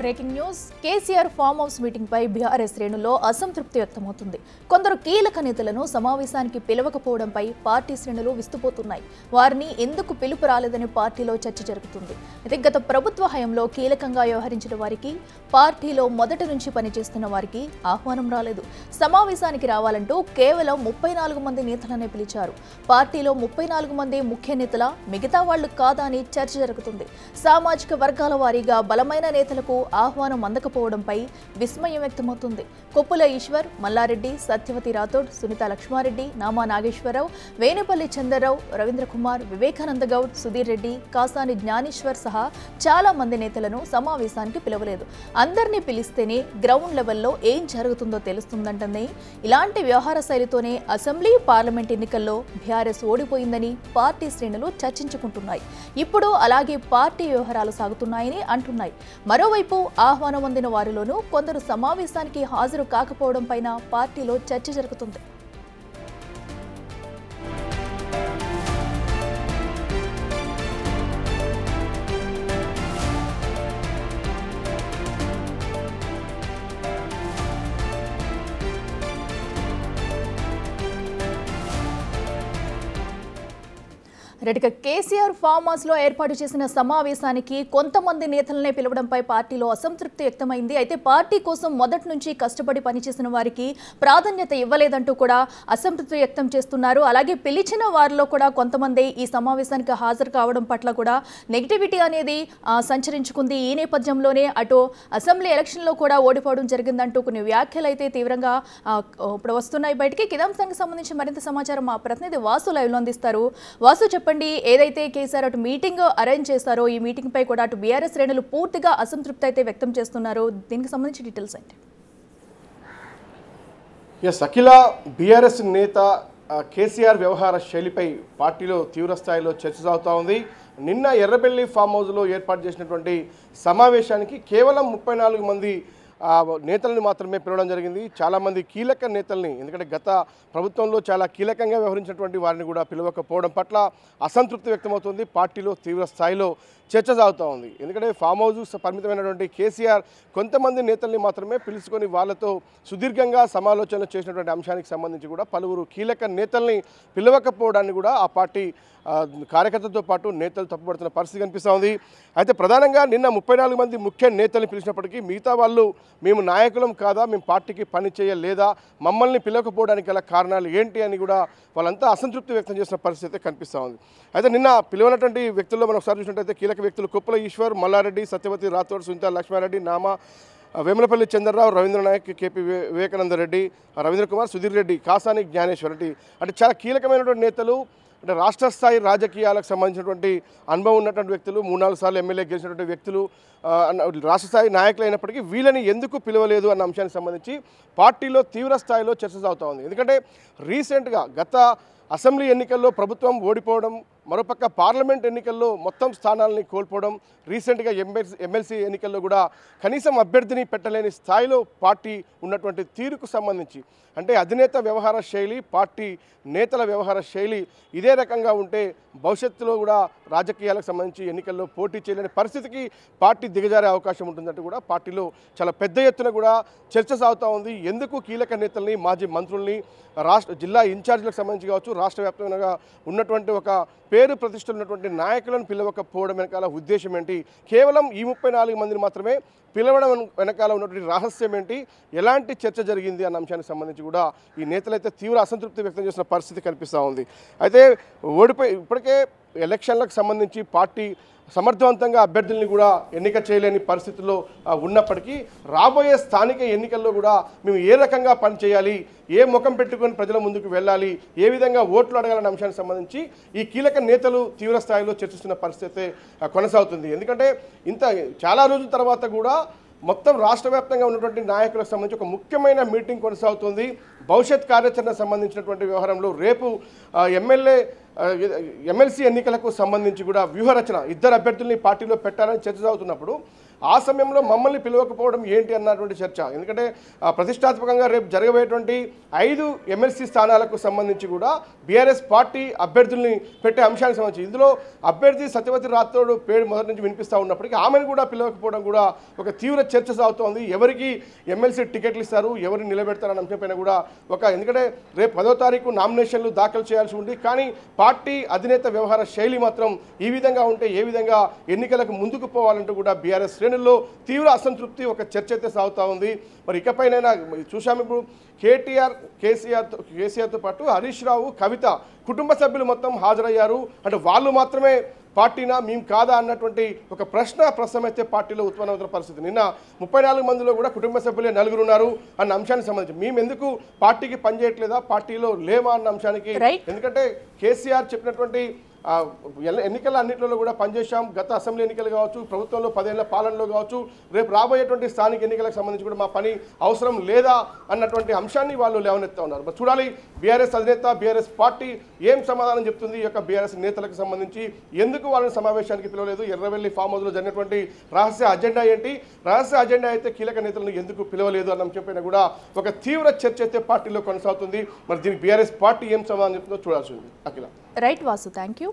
Breaking news KCR farm house meeting పై బీఆర్ఎస్ శ్రేణుల్లో అసంతృప్తి వ్యక్తమవుతుంది. కొందరు కీలక నేతలను సమావేశానికి పిలవకపోవడంపై పార్టీ శ్రేణులు విస్తుపోతున్నాయి. వారిని ఎందుకు పిలుపు రాలేదని పార్టీలో చర్చ జరుగుతుంది. అయితే గత ప్రభుత్వ హయాంలో కీలకంగా వ్యవహరించిన వారికి, పార్టీలో మొదటి నుంచి పనిచేస్తున్న వారికి ఆహ్వానం రాలేదు. సమావేశానికి రావాలంటూ కేవలం 34 మంది నేతలనే పిలిచారు. పార్టీలో 34 మంది ముఖ్య నేతల, మిగతా వాళ్లు కాదా అని చర్చ జరుగుతుంది. సామాజిక వర్గాల వారీగా బలమైన నేతలకు ఆహ్వానం అందకపోవడంపై విస్మయం వ్యక్తమవుతుంది. కొప్పుల ఈశ్వర్, మల్లారెడ్డి, సత్యవతి రాథోడ్, సునీత లక్ష్మారెడ్డి, నామా నాగేశ్వరరావు, వేణుపల్లి చంద్రరావు, రవీంద్ర కుమార్, వివేకానంద గౌడ్, సుధీర్ రెడ్డి, కాసాని జ్ఞానేశ్వర్ సహా చాలా మంది నేతలను సమావేశానికి పిలవలేదు. అందరినీ పిలిస్తేనే గ్రౌండ్ లెవెల్లో ఏం జరుగుతుందో తెలుస్తుందంటనే ఇలాంటి వ్యవహార శైలితోనే అసెంబ్లీ, పార్లమెంట్ ఎన్నికల్లో బీఆర్ఎస్ ఓడిపోయిందని పార్టీ శ్రేణులు చర్చించుకుంటున్నాయి. ఇప్పుడు అలాగే పార్టీ వ్యవహారాలు సాగుతున్నాయని అంటున్నాయి. మరోవైపు ఆహ్వానం అందిన వారిలోనూ కొందరు సమావేశానికి హాజరు కాకపోవడం పైన పార్టీలో చర్చ జరుగుతుంది. రెడ్డిక కేసీఆర్ ఫామ్ హౌస్ లో ఏర్పాటు చేసిన సమావేశానికి కొంతమంది నేతలనే పిలవడంపై పార్టీలో అసంతృప్తి వ్యక్తమైంది. అయితే పార్టీ కోసం మొదటి నుంచి కష్టపడి పనిచేసిన వారికి ప్రాధాన్యత ఇవ్వలేదంటూ కూడా అసంతృప్తి వ్యక్తం చేస్తున్నారు. అలాగే పిలిచిన వారిలో కూడా కొంతమంది ఈ సమావేశానికి హాజరు కావడం పట్ల కూడా నెగిటివిటీ అనేది సంచరించుకుంది. ఈ నేపథ్యంలోనే అటు అసెంబ్లీ ఎలక్షన్లో కూడా ఓడిపోవడం జరిగిందంటూ కొన్ని వ్యాఖ్యలు అయితే తీవ్రంగా ఇప్పుడు వస్తున్నాయి బయటికి. కిదాంశానికి సంబంధించి మరింత సమాచారం మా ప్రతినిధి వాసు లైవ్లో అందిస్తారు. వాసు, చెప్పండి, ఏదైతే కేసీఆర్ అటు మీటింగ్ అరేంజ్ చేశారో ఈ మీటింగ్ పై కూడా అటు బీఆర్ఎస్ శ్రేణులు పూర్తిగా అసంతృప్తి అయితే వ్యక్తం చేస్తున్నారు. దీనికి సంబంధించి డీటెయిల్స్ ఏంటి? అఖిల, బీఆర్ఎస్ నేత కేసీఆర్ వ్యవహార శైలిపై పార్టీలో తీవ్ర స్థాయిలో చర్చ సాగుతూ ఉంది. నిన్న ఎర్రబెల్లి ఫామ్ హౌస్లో ఏర్పాటు చేసినటువంటి సమావేశానికి కేవలం 34 మంది నేతలను మాత్రమే పిలవడం జరిగింది. చాలామంది కీలక నేతల్ని, ఎందుకంటే గత ప్రభుత్వంలో చాలా కీలకంగా వ్యవహరించినటువంటి వారిని కూడా పిలవకపోవడం పట్ల అసంతృప్తి వ్యక్తమవుతుంది. పార్టీలో తీవ్ర స్థాయిలో చర్చ సాగుతూ ఉంది. ఎందుకంటే ఫామ్ హౌస్ పరిమితమైనటువంటి కేసీఆర్ కొంతమంది నేతల్ని మాత్రమే పిలుచుకొని వాళ్ళతో సుదీర్ఘంగా సమాలోచనలు చేసినటువంటి అంశానికి సంబంధించి కూడా పలువురు కీలక నేతల్ని పిలవకపోవడాన్ని కూడా ఆ పార్టీ కార్యకర్తలతో పాటు నేతలు తప్పుపడుతున్న పరిస్థితి కనిపిస్తూ ఉంది. అయితే ప్రధానంగా నిన్న 34 మంది ముఖ్య నేతల్ని పిలిచినప్పటికీ మిగతా వాళ్ళు మేము నాయకులం కాదా, మేము పార్టీకి పని చేయలేదా, మమ్మల్ని పిలవకపోవడానికి గల కారణాలు ఏంటి అని కూడా వాళ్ళంతా అసంతృప్తి వ్యక్తం చేసిన పరిస్థితి కనిపిస్తూ ఉంది. అయితే నిన్న పిలువనటువంటి వ్యక్తుల్లో మనం ఒకసారి చూసినట్టయితే కీలక వ్యక్తులు కొప్పుల ఈశ్వర్, మల్లారెడ్డి, సత్యవతి రాథోడ్, సునీత లక్ష్మారెడ్డి, నామా వేములపల్లి చంద్రరావు, రవీంద్ర నాయక్, కేపీ వివేకానంద రెడ్డి, రవీంద్ర కుమార్, సుధీర్ రెడ్డి, కాసాని జ్ఞానేశ్వర్ రెడ్డి అంటే చాలా కీలకమైనటువంటి నేతలు. అంటే రాష్ట్ర స్థాయి రాజకీయాలకు సంబంధించినటువంటి అనుభవం ఉన్నటువంటి వ్యక్తులు, 3-4 సార్లు ఎమ్మెల్యే గెలిచినటువంటి వ్యక్తులు, రాష్ట్ర స్థాయి నాయకులు అయినప్పటికీ వీళ్ళని ఎందుకు పిలవలేదు అన్న అంశానికి సంబంధించి పార్టీలో తీవ్ర స్థాయిలో చర్చ సాగుతూ ఉంది. ఎందుకంటే రీసెంట్గా గత అసెంబ్లీ ఎన్నికల్లో ప్రభుత్వం ఓడిపోవడం, మరోపక్క పార్లమెంట్ ఎన్నికల్లో మొత్తం స్థానాలని కోల్పోవడం, రీసెంట్గా ఎమ్మెల్సీ ఎన్నికల్లో కూడా కనీసం అభ్యర్థిని పెట్టలేని స్థాయిలో పార్టీ ఉన్నటువంటి తీరుకు సంబంధించి, అంటే అధినేత వ్యవహార శైలి, పార్టీ నేతల వ్యవహార శైలి ఇదే రకంగా ఉంటే భవిష్యత్తులో కూడా రాజకీయాలకు సంబంధించి ఎన్నికల్లో పోటీ చేయలేని పరిస్థితికి పార్టీ దిగజారే అవకాశం ఉంటుందంటూ కూడా పార్టీలో చాలా పెద్ద ఎత్తున కూడా చర్చ సాగుతూ ఉంది. ఎందుకు కీలక నేతల్ని, మాజీ మంత్రుల్ని, జిల్లా ఇన్ఛార్జీలకు సంబంధించి కావచ్చు, రాష్ట్ర వ్యాప్తంగా ఉన్నటువంటి ఒక పేరు ప్రతిష్టలు ఉన్నటువంటి నాయకులను పిలవకపోవడం వెనకాల ఉద్దేశం ఏంటి, కేవలం ఈ 34 మందిని మాత్రమే పిలవడం వెనకాల ఉన్నటువంటి రహస్యం ఏంటి, ఎలాంటి చర్చ జరిగింది అన్న అంశానికి సంబంధించి కూడా ఈ నేతలైతే తీవ్ర అసంతృప్తి వ్యక్తం చేసిన పరిస్థితి కనిపిస్తూ ఉంది. అయితే ఇప్పటికే ఎలక్షన్లకు సంబంధించి పార్టీ సమర్థవంతంగా అభ్యర్థుల్ని కూడా ఎన్నిక చేయలేని పరిస్థితుల్లో ఉన్నప్పటికీ రాబోయే స్థానిక ఎన్నికల్లో కూడా మేము ఏ రకంగా పనిచేయాలి, ఏ ముఖం పెట్టుకొని ప్రజల ముందుకు వెళ్ళాలి, ఏ విధంగా ఓట్లు అడగాలన్న అంశానికి సంబంధించి ఈ కీలక నేతలు తీవ్ర స్థాయిలో చర్చిస్తున్న పరిస్థితి కొనసాగుతుంది. ఎందుకంటే చాలా రోజుల తర్వాత కూడా మొత్తం రాష్ట్ర వ్యాప్తంగా ఉన్నటువంటి నాయకులకు సంబంధించి ఒక ముఖ్యమైన మీటింగ్ కొనసాగుతుంది. భవిష్యత్ కార్యాచరణకు సంబంధించినటువంటి వ్యవహారంలో రేపు ఎమ్మెల్సీ ఎన్నికలకు సంబంధించి కూడా వ్యూహరచన, ఇద్దరు అభ్యర్థుల్ని పార్టీలో పెట్టాలని చర్చ సాగుతున్నప్పుడు ఆ సమయంలో మమ్మల్ని పిలవకపోవడం ఏంటి అన్నటువంటి చర్చ. ఎందుకంటే ప్రతిష్టాత్మకంగా రేపు జరగబోయేటువంటి 5 ఎమ్మెల్సీ స్థానాలకు సంబంధించి కూడా బీఆర్ఎస్ పార్టీ అభ్యర్థుల్ని పెట్టే అంశానికి సంబంధించి ఇందులో అభ్యర్థి సత్యవతి రాథోడ్ పేరు మొదటి నుంచి వినిపిస్తూ ఉన్నప్పటికీ ఆమెను కూడా పిలవకపోవడం కూడా ఒక తీవ్ర చర్చ సాగుతోంది. ఎవరికి ఎమ్మెల్సీ టికెట్లు ఇస్తారు, ఎవరిని నిలబెడతారన్న అంశంపైన కూడా ఎందుకంటే రేపు 10వ తారీఖు నామినేషన్లు దాఖలు చేయాల్సి ఉంది. కానీ పార్టీ అధినేత వ్యవహార శైలి మాత్రం ఈ విధంగా ఉంటే ఏ విధంగా ఎన్నికలకు ముందుకు పోవాలంటూ కూడా బీఆర్ఎస్ శ్రేణుల్లో తీవ్ర అసంతృప్తి, ఒక చర్చ అయితే సాగుతూ ఉంది. మరి ఇకపైనైనా చూసాము ఇప్పుడు కేసీఆర్తో పాటు హరీష్ రావు, కవిత కుటుంబ సభ్యులు మొత్తం హాజరయ్యారు. అంటే వాళ్ళు మాత్రమే పార్టీనా మేము కాదా అన్నటువంటి ఒక ప్రశ్న అయితే పార్టీలో ఉత్పన్నమవుతున్న పరిస్థితి. నిన్న 34 మందిలో కూడా కుటుంబ సభ్యులే 4 ఉన్నారు అన్న అంశానికి సంబంధించి మేము ఎందుకు పార్టీకి పనిచేయట్లేదా, పార్టీలో లేమా అన్న అంశానికి, ఎందుకంటే కేసీఆర్ చెప్పినటువంటి ఎన్నికల అన్నింటిలో కూడా పనిచేశాం. గత అసెంబ్లీ ఎన్నికలు కావచ్చు, ప్రభుత్వంలో 10 ఏళ్ల పాలనలో కావచ్చు, రేపు రాబోయేటువంటి స్థానిక ఎన్నికలకు సంబంధించి కూడా మా పని అవసరం లేదా అన్నటువంటి అంశాన్ని వాళ్ళు లేవనెత్తా ఉన్నారు. మరి చూడాలి బీఆర్ఎస్ అధినేత, బీఆర్ఎస్ పార్టీ ఏం సమాధానం చెప్తుంది ఈ యొక్క బీఆర్ఎస్ నేతలకు సంబంధించి. ఎందుకు వాళ్ళని సమావేశానికి పిలవలేదు, ఎర్రవెల్లి ఫామ్ హౌస్లో జరిగినటువంటి రహస్య అజెండా ఏంటి, రహస్య అజెండా అయితే కీలక నేతలను ఎందుకు పిలవలేదు అన్న అంశంపైన కూడా ఒక తీవ్ర చర్చ అయితే పార్టీలో కొనసాగుతుంది. మరి దీనికి బీఆర్ఎస్ పార్టీ ఏం సమాధానం చెప్తుందో చూడాల్సి ఉంది. Akhila. Right Vasu, thank you.